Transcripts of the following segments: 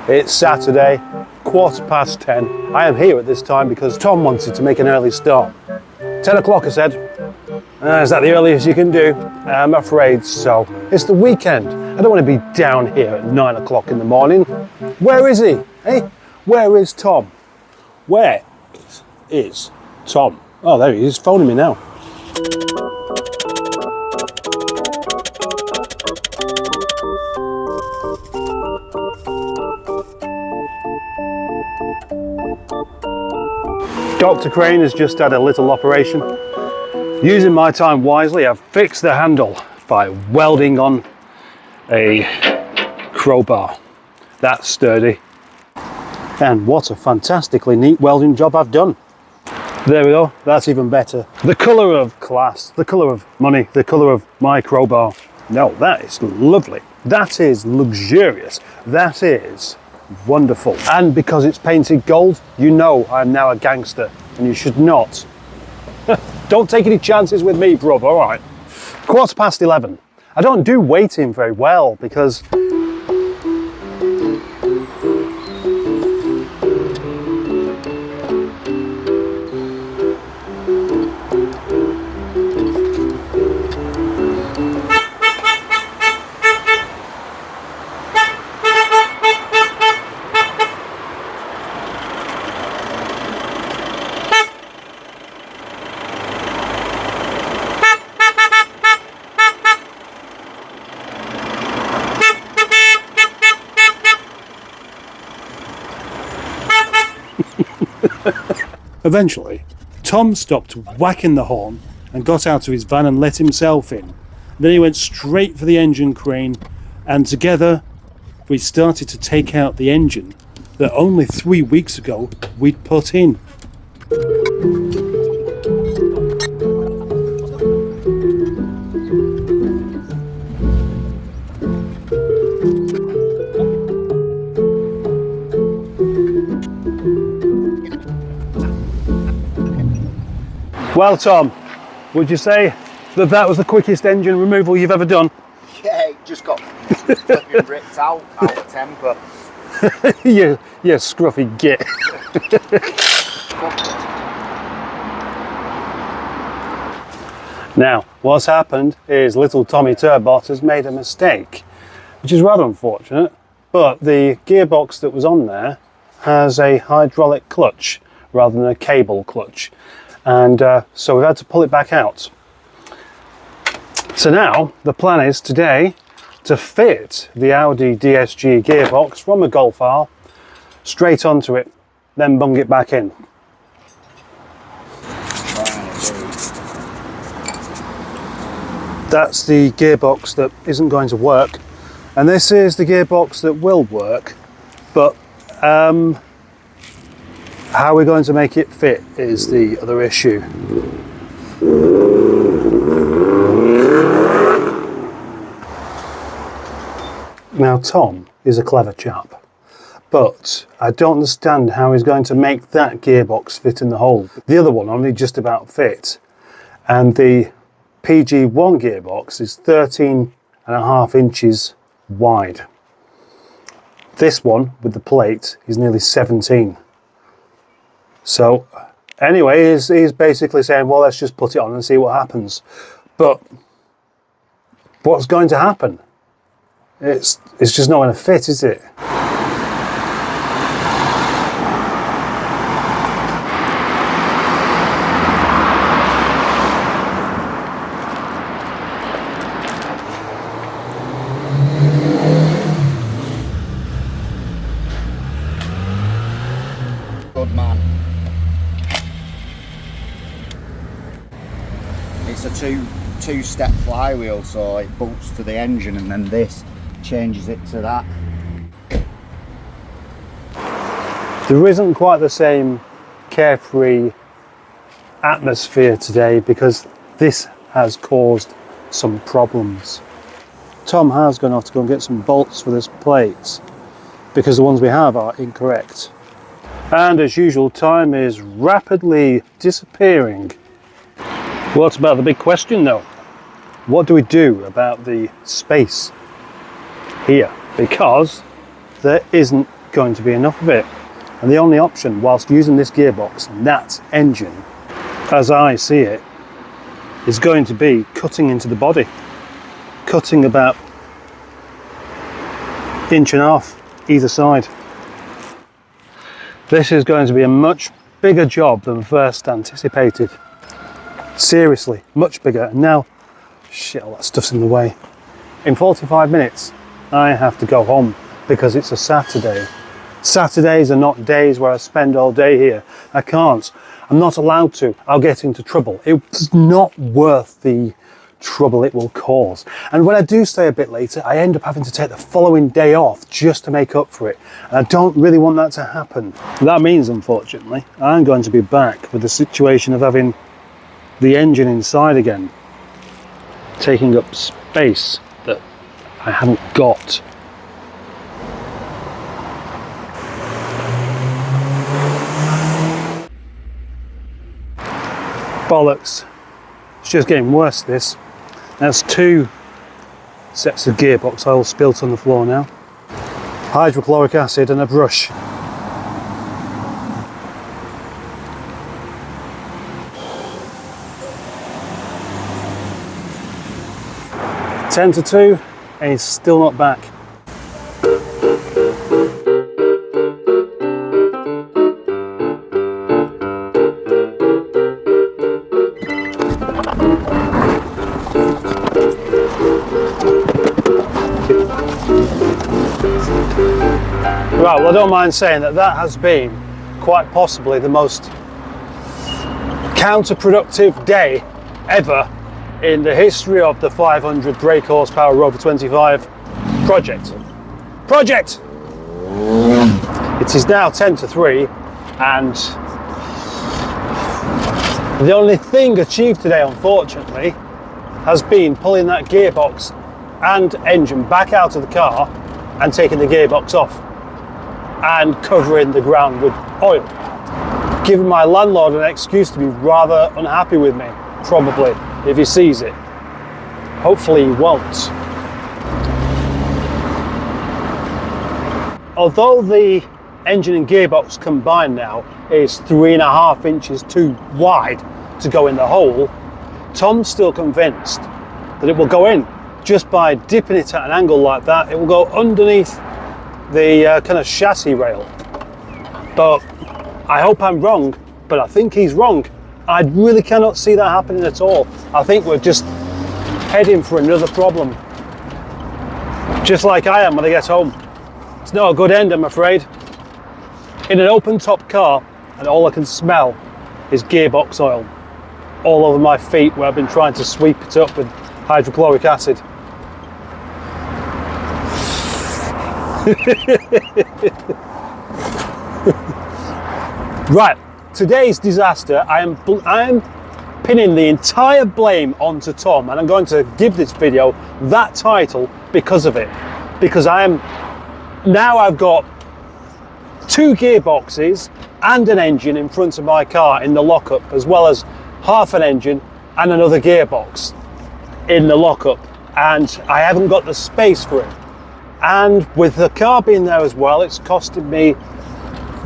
It's Saturday, 10:15. I am here at this time because Tom wanted to make an early start. 10 o'clock, I said. Is that the earliest you can do? I'm afraid so. It's the weekend. I don't want to be down here at 9 o'clock in the morning. Where is he? Hey, where is Tom? Where is Tom? Oh, there he is, phoning me now. Dr. Crane has just had a little operation. Using my time wisely, I've fixed the handle by welding on a crowbar. That's sturdy. And what a fantastically neat welding job I've done. There we go, that's even better. The colour of class, the colour of money, the colour of my crowbar. No, that is lovely. That is luxurious. That is wonderful. And because it's painted gold, you know I'm now a gangster, and you should not. Don't take any chances with me, bruv, all right? 11:15. I don't do waiting very well because eventually, Tom stopped whacking the horn and got out of his van and let himself in. Then he went straight for the engine crane, and together we started to take out the engine that only 3 weeks ago we'd put in. Well, Tom, would you say that that was the quickest engine removal you've ever done? Yeah, it just got flipping ripped out of temper. you scruffy git. Now, what's happened is little Tommy Turbot has made a mistake, which is rather unfortunate, but the gearbox that was on there has a hydraulic clutch rather than a cable clutch. And so we've had to pull it back out. So now the plan is today to fit the Audi DSG gearbox from a Golf R straight onto it, then bung it back in. That's the gearbox that isn't going to work, and this is the gearbox that will work, but how we're going to make it fit is the other issue. Now, Tom is a clever chap, but I don't understand how he's going to make that gearbox fit in the hole. The other one only just about fit, and the PG1 gearbox is 13.5 inches wide. This one with the plate is nearly 17. So anyway, he's basically saying, well, let's just put it on and see what happens. But what's going to happen? It's just not going to fit, is it? Good man. It's a two-step flywheel, so it bolts to the engine and then this changes it to that. There isn't quite the same carefree atmosphere today because this has caused some problems. Tom has gone off to go and get some bolts for this plate because the ones we have are incorrect. And as usual, time is rapidly disappearing. What about the big question though? What do we do about the space here? Because there isn't going to be enough of it. And the only option whilst using this gearbox and that engine, as I see it, is going to be cutting into the body. Cutting about 1.5 inches either side. This is going to be a much bigger job than first anticipated. Seriously, much bigger. And now, shit, all that stuff's in the way. In 45 minutes, I have to go home because it's a Saturday. Saturdays are not days where I spend all day here. I can't. I'm not allowed to. I'll get into trouble. It's not worth the trouble it will cause. And when I do stay a bit later, I end up having to take the following day off just to make up for it. And I don't really want that to happen. That means, unfortunately, I'm going to be back with the situation of having the engine inside again, taking up space that I haven't got. Bollocks. It's just getting worse, this. There's 2 sets of gearbox oil spilt on the floor now. Hydrochloric acid and a brush. Ten to 2, and he's still not back. Right, well, I don't mind saying that that has been quite possibly the most counterproductive day ever in the history of the 500 brake horsepower Rover 25 project. It is now 10 to 3, and the only thing achieved today, unfortunately, has been pulling that gearbox and engine back out of the car and taking the gearbox off and covering the ground with oil, giving my landlord an excuse to be rather unhappy with me, probably, if he sees it. Hopefully he won't. Although the engine and gearbox combined now is 3.5 inches too wide to go in the hole, Tom's still convinced that it will go in just by dipping it at an angle like that. It will go underneath the kind of chassis rail. But I hope I'm wrong, but I think he's wrong. I really cannot see that happening at all. I think we're just heading for another problem. Just like I am when I get home. It's not a good end, I'm afraid. In an open top car, and all I can smell is gearbox oil all over my feet where I've been trying to sweep it up with hydrochloric acid. Right, today's disaster, I am pinning the entire blame onto Tom, and I'm going to give this video that title because of it. Because now I've got 2 gearboxes and an engine in front of my car in the lockup, as well as half an engine and another gearbox in the lockup, and I haven't got the space for it. And with the car being there as well, it's costing me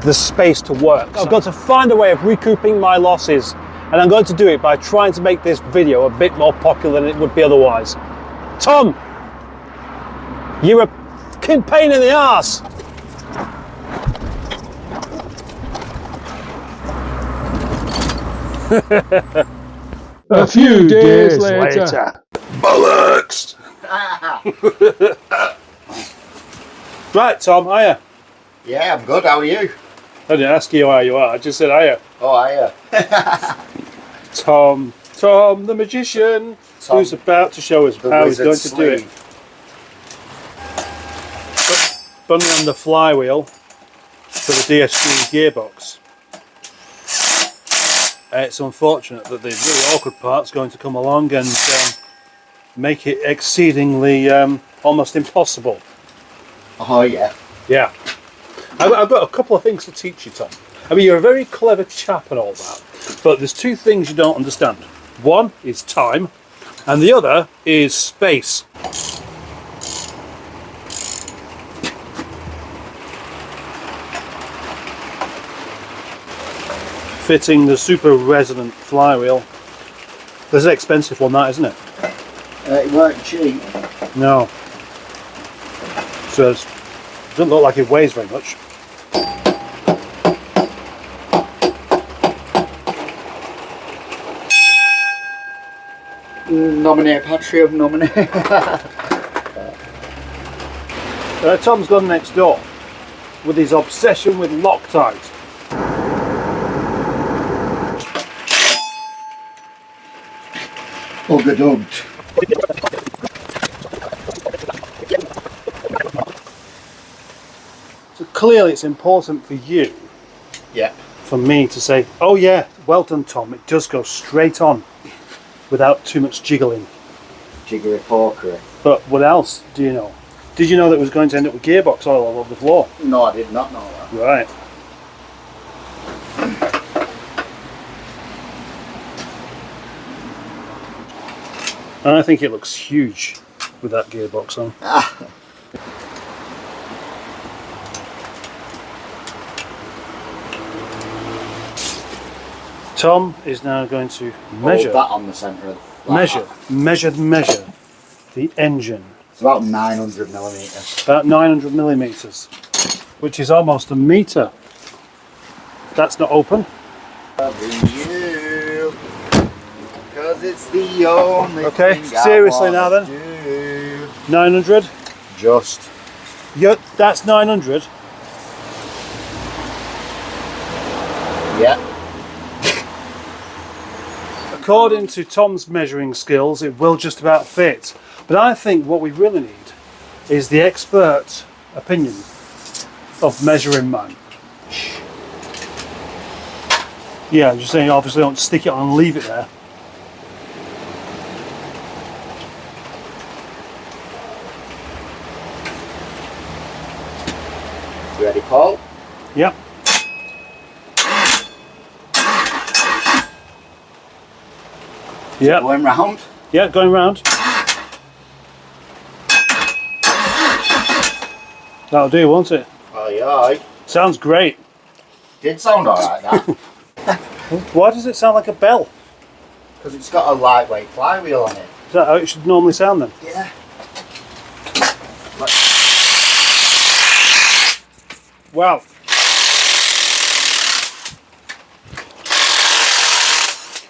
the space to work. I've got to find a way of recouping my losses, and I'm going to do it by trying to make this video a bit more popular than it would be otherwise. Tom, you're a fucking pain in the arse. A few days later. Bollocks! Right, Tom, hiya. Yeah, I'm good. How are you? I didn't ask you how you are, I just said hiya. Oh, hiya. Tom the magician, who's about to show us how he's going to do it. Bunny on the flywheel for the DSG gearbox. It's unfortunate that the really awkward part's going to come along and make it exceedingly almost impossible. Oh, yeah. Yeah. I've got a couple of things to teach you, Tom. I mean, you're a very clever chap and all that, but there's 2 things you don't understand. One is time, and the other is space. fitting the super resonant flywheel. This is an expensive one, that, isn't it? It weren't cheap. No. So it doesn't look like it weighs very much. Nominate Patreon, nominate. Tom's gone next door with his obsession with Loctite. Bugger-dugged. So clearly it's important for you, Yeah. for me to say, oh yeah, well done Tom, it does go straight on without too much jiggling. Jiggery pokery. But what else do you know? Did you know that it was going to end up with gearbox oil all over the floor? No, I did not know that. Right. And I think it looks huge with that gearbox on. Tom is now going to measure. Hold that on the centre. Like measure the engine. It's about 900 millimetres. About 900 millimeters, which is almost a meter. That's not open. Because it's the only Okay, thing seriously I now wanna then. do. 900. Just. Yeah, that's 900. Yeah. According to Tom's measuring skills, it will just about fit. But I think what we really need is the expert opinion of measuring man. Yeah, I'm just saying, obviously don't stick it on and leave it there. You ready, Paul? Yep. Yeah. Going round. Yeah, going round. That'll do, won't it? Oh, yeah. Sounds great. Did sound alright, that. Why does it sound like a bell? Because it's got a lightweight flywheel on it. Is that how it should normally sound then? Yeah. Wow.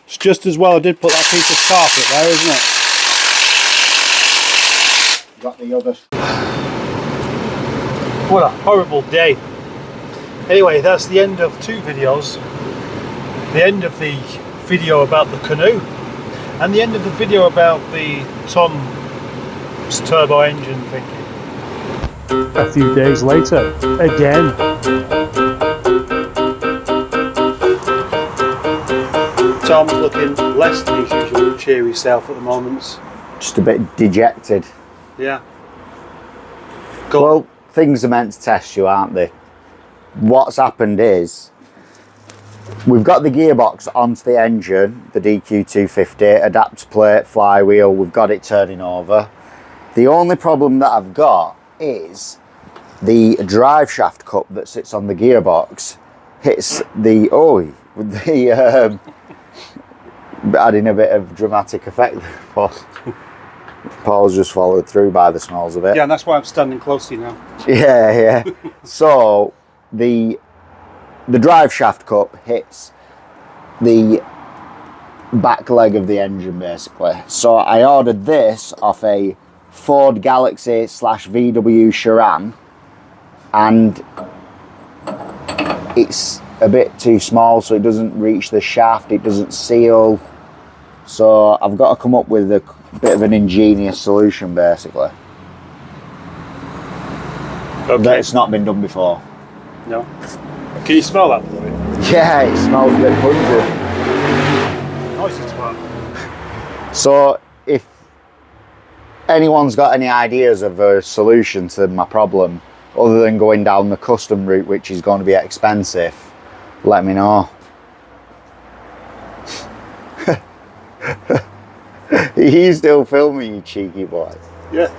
It's just as well I did put that piece of carpet there, isn't it? Got the others. What a horrible day. Anyway, that's the end of 2 videos. The end of the video about the canoe and the end of the video about the Tom's turbo engine thingy. A few days later, again. Tom's looking less than his usual cheery self at the moment. Just a bit dejected. Yeah. Well, things are meant to test you, aren't they? What's happened is we've got the gearbox onto the engine, the DQ250, adapt plate, flywheel, we've got it turning over. The only problem that I've got is the drive shaft cup that sits on the gearbox hits the adding a bit of dramatic effect. Paul's just followed through by the smells of it. Yeah, and that's why I'm standing close to you now. Yeah. So the drive shaft cup hits the back leg of the engine basically. So I ordered this off a Ford Galaxy / VW Charan, and it's a bit too small, so it doesn't reach the shaft, it doesn't seal. So I've got to come up with a bit of an ingenious solution basically. Okay. That's not been done before. No. Can you smell that? Yeah, it smells a bit pungent. Nice as well. So if anyone's got any ideas of a solution to my problem other than going down the custom route, which is going to be expensive, let me know. Are you still filming, you cheeky boy? Yeah.